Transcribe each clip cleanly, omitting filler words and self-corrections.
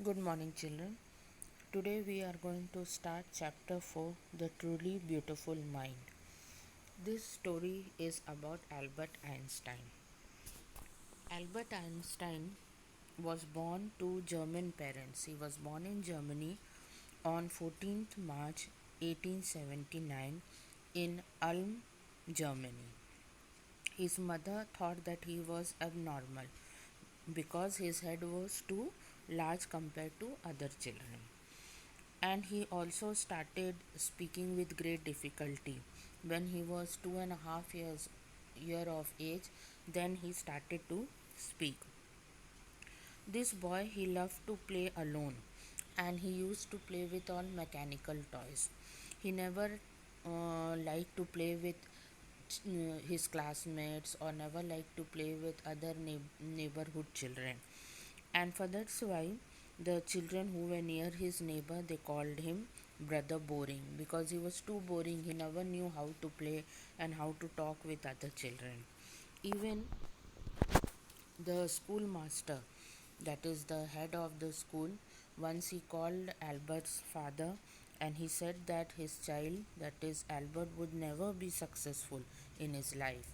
Good morning, children. Today we are going to start chapter 4, The Truly Beautiful Mind. This story is about Albert Einstein. Albert Einstein was born to German parents. He was born in Germany on 14th March 1879 in Ulm, Germany. His mother thought that he was abnormal because his head was too large compared to other children. And he also started speaking with great difficulty. When he was 2.5 year of age, then he started to speak. This boy, he loved to play alone, and he used to play with all mechanical toys. He never liked to play with his classmates, or never liked to play with other neighborhood children. And for that's why the children who were near his neighbor, they called him brother boring, because he was too boring. He never knew how to play and how to talk with other children. Even the schoolmaster, that is the head of the school, once he called Albert's father, and he said that his child, that is Albert, would never be successful in his life.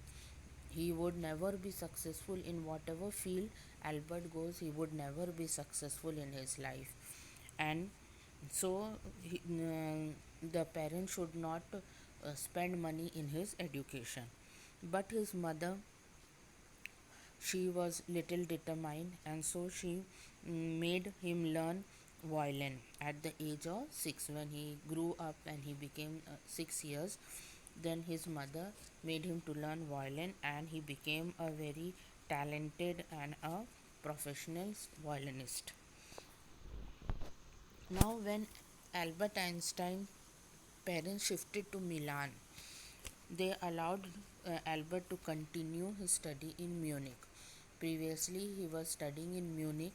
He would never be successful in whatever field Albert goes. He would never be successful in his life. And so the parent should not spend money in his education. But his mother, she was little determined, and so she made him learn violin at the age of 6. When he grew up and he became 6 years, then his mother made him to learn violin, and he became a very talented and a professional violinist. Now when Albert Einstein parents shifted to Milan, they allowed Albert to continue his study in Munich. Previously, he was studying in Munich,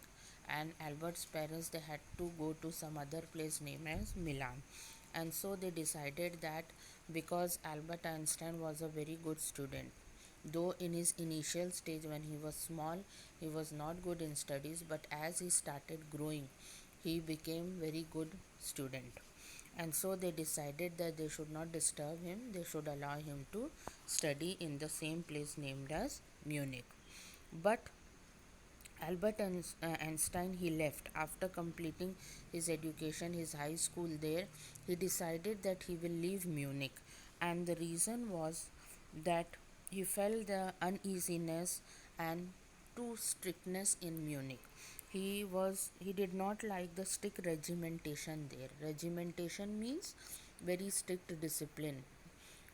and Albert's parents, they had to go to some other place named as Milan. And so they decided that because Albert Einstein was a very good student, though in his initial stage when he was small, he was not good in studies, but as he started growing, he became very good student. And so they decided that they should not disturb him, they should allow him to study in the same place named as Munich. But Albert Einstein, he left after completing his education, his high school there. He decided that he will leave Munich, and the reason was that he felt the uneasiness and too strictness in Munich. He did not like the strict regimentation there. Regimentation means very strict discipline.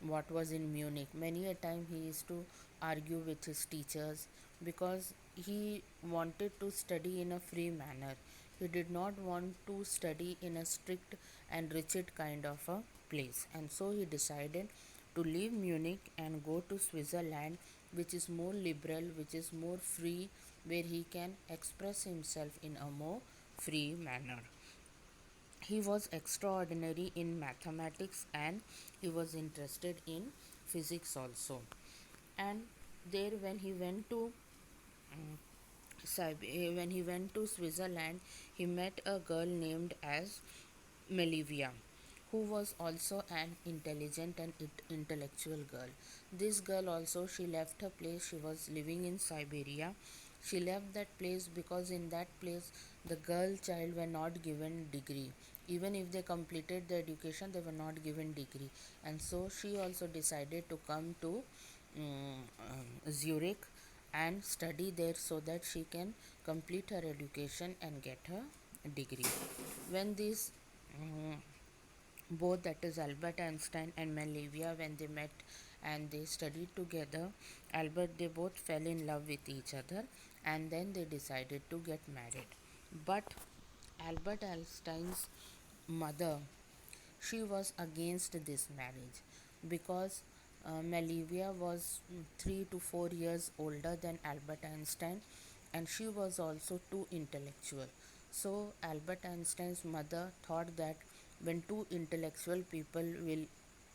What was in Munich, many a time he used to argue with his teachers because he wanted to study in a free manner. He did not want to study in a strict and rigid kind of a place, and so he decided to leave Munich and go to Switzerland, which is more liberal, which is more free, where he can express himself in a more free manner. He was extraordinary in mathematics, and he was interested in physics also. And there, when he went to when he went to Switzerland, he met a girl named as Melivia, who was also an intelligent and intellectual girl. This girl also, she left her place. She was living in Siberia. She left that place because in that place the girl child were not given degree. Even if they completed the education, they were not given degree. And so she also decided to come to Zurich and study there so that she can complete her education and get her degree. When these both, that is Albert Einstein and Malevia, when they met and they studied together, Albert, they both fell in love with each other, and then they decided to get married. But Albert Einstein's mother, she was against this marriage because Malevia was 3 to 4 years older than Albert Einstein, and she was also too intellectual. So Albert Einstein's mother thought that when two intellectual people will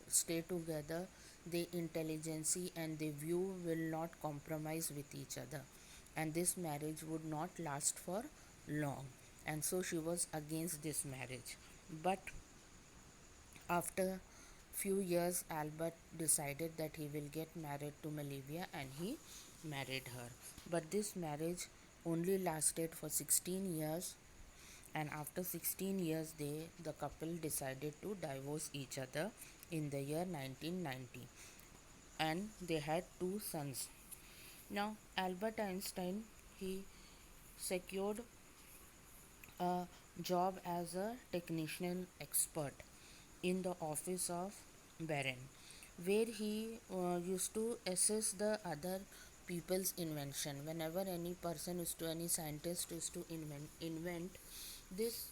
stay together, their intelligence and their view will not compromise with each other, and this marriage would not last for long. and so she was against this marriage. But after few years, Albert decided that he will get married to Malivia, and he married her. But this marriage only lasted for 16 years, and after 16 years the couple decided to divorce each other in the year 1990, and they had two sons. Now Albert Einstein, he secured a job as a technician expert in the office of Baron, where he used to assess the other people's invention. Whenever any person is to any scientist is to invent this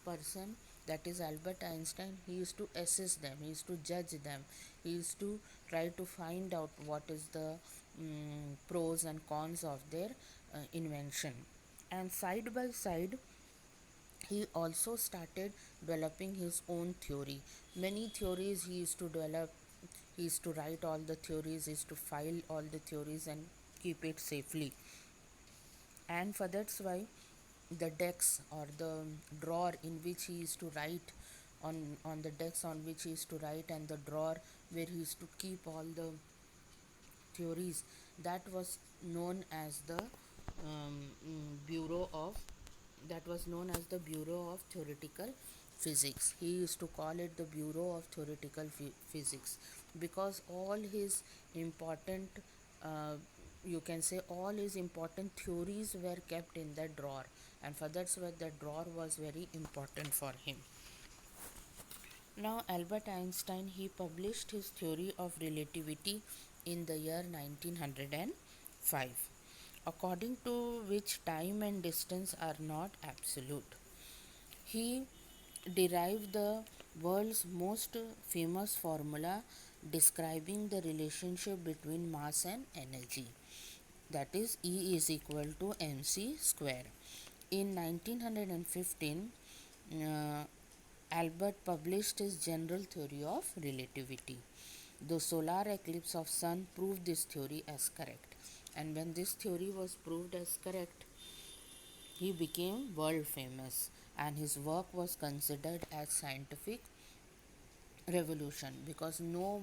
person, that is Albert Einstein, he used to assess them, he used to judge them, he used to try to find out what is the pros and cons of their invention. And side by side, he also started developing his own theory. Many theories he used to develop, he used to write all the theories, he used to file all the theories and keep it safely. And for that's why the decks or the drawer in which he used to write, on the decks on which he used to write, and the drawer where he used to keep all the theories, that was known as the bureau of that was known as the Bureau of Theoretical Physics. He used to call it the Bureau of Theoretical Physics, because all his important, uh, you can say, all his important theories were kept in that drawer, and for that's why the drawer was very important for him. Now, Albert Einstein, he published his theory of relativity in the year 1905, according to which time and distance are not absolute. He derived the world's most famous formula describing the relationship between mass and energy, that is E is equal to mc square. In 1915, uh, Albert published his general theory of relativity. The solar eclipse of sun proved this theory as correct, and when this theory was proved as correct, he became world famous, and his work was considered as scientific revolution, because no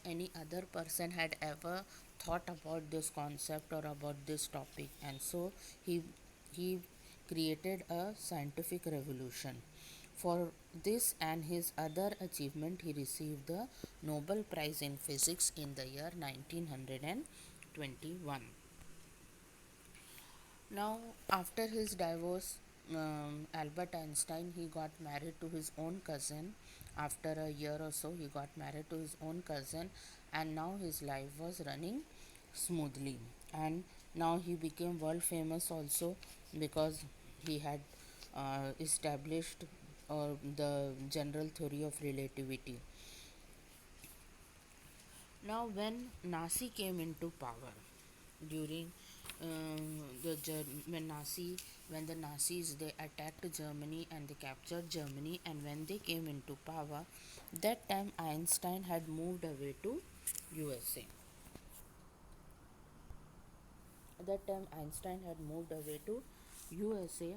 any other person had ever thought about this concept or about this topic, and so he he created a scientific revolution. For this and his other achievement, he received the Nobel Prize in Physics in the year 1921. Now, after his divorce, Albert Einstein, he got married to his own cousin. After a year or so, he got married to his own cousin, and now his life was running smoothly. And now he became world famous also, because he had established the general theory of relativity. Now, when Nazi came into power during when the Nazis, they attacked Germany and they captured Germany, and when they came into power, that time Einstein had moved away to USA. That time Einstein had moved away to USA,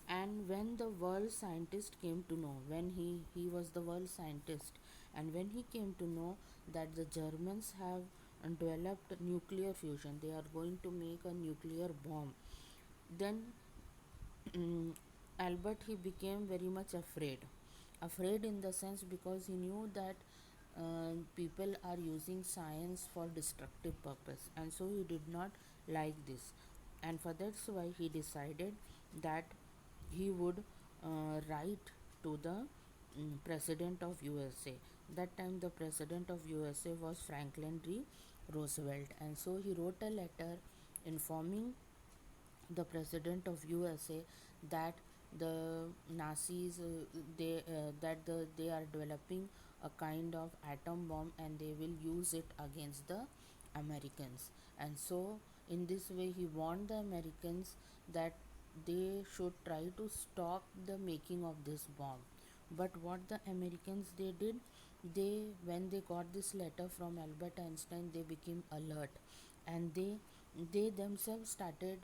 and when the world scientist came to know, when he was the world scientist, and when he came to know that the Germans have developed nuclear fusion, they are going to make a nuclear bomb, then Albert, he became very much afraid in the sense, because he knew that people are using science for destructive purpose, and so he did not like this, and for that's why he decided that he would write to the president of USA. That time the president of USA was Franklin D. Roosevelt, and so he wrote a letter informing the president of USA that the Nazis, they are developing a kind of atom bomb, and they will use it against the Americans. And so in this way he warned the Americans that they should try to stop the making of this bomb. But what the Americans they did, they when they got this letter from Albert Einstein, they became alert, and they themselves started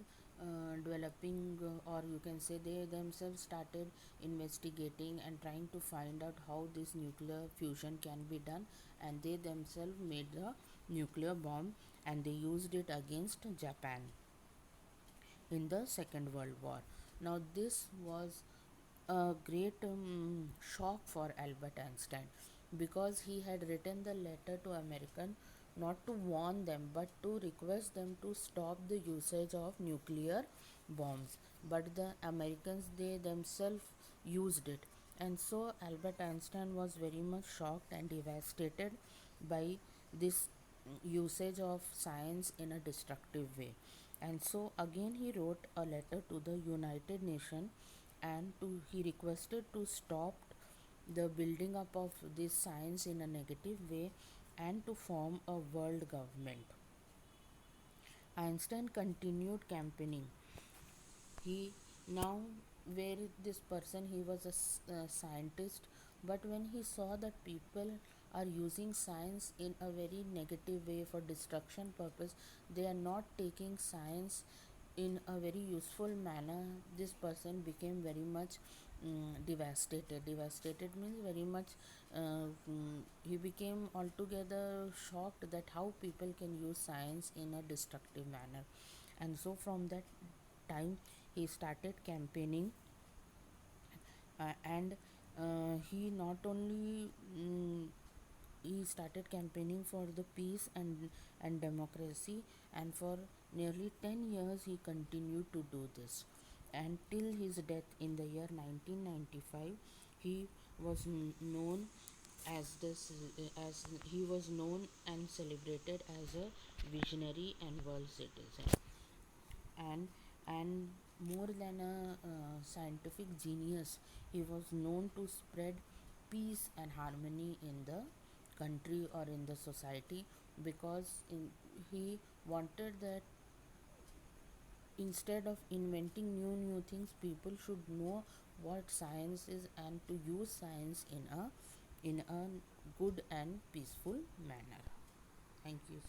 developing, or you can say they themselves started investigating and trying to find out how this nuclear fusion can be done, and they themselves made the nuclear bomb and they used it against Japan in the Second World War. Now, this was a great shock for Albert Einstein, because he had written the letter to American not to warn them but to request them to stop the usage of nuclear bombs. But the Americans, they themselves used it, and so Albert Einstein was very much shocked and devastated by this usage of science in a destructive way. And so again he wrote a letter to the United Nations, and he requested to stop the building up of this science in a negative way and to form a world government. Einstein continued campaigning. He now, where this person, he was a scientist, but when he saw that people are using science in a very negative way for destruction purpose, they are not taking science in a very useful manner, this person became very much devastated means very much he became altogether shocked that how people can use science in a destructive manner. And so from that time he started campaigning, and he not only he started campaigning for the peace and democracy, and for nearly 10 years he continued to do this, and till his death in the year 1995 he was known as this as he was known and celebrated as a visionary and world citizen, and and more than a scientific genius, he was known to spread peace and harmony in the country or in the society, because he wanted that instead of inventing new things, people should know what science is and to use science in a good and peaceful manner. Thank you.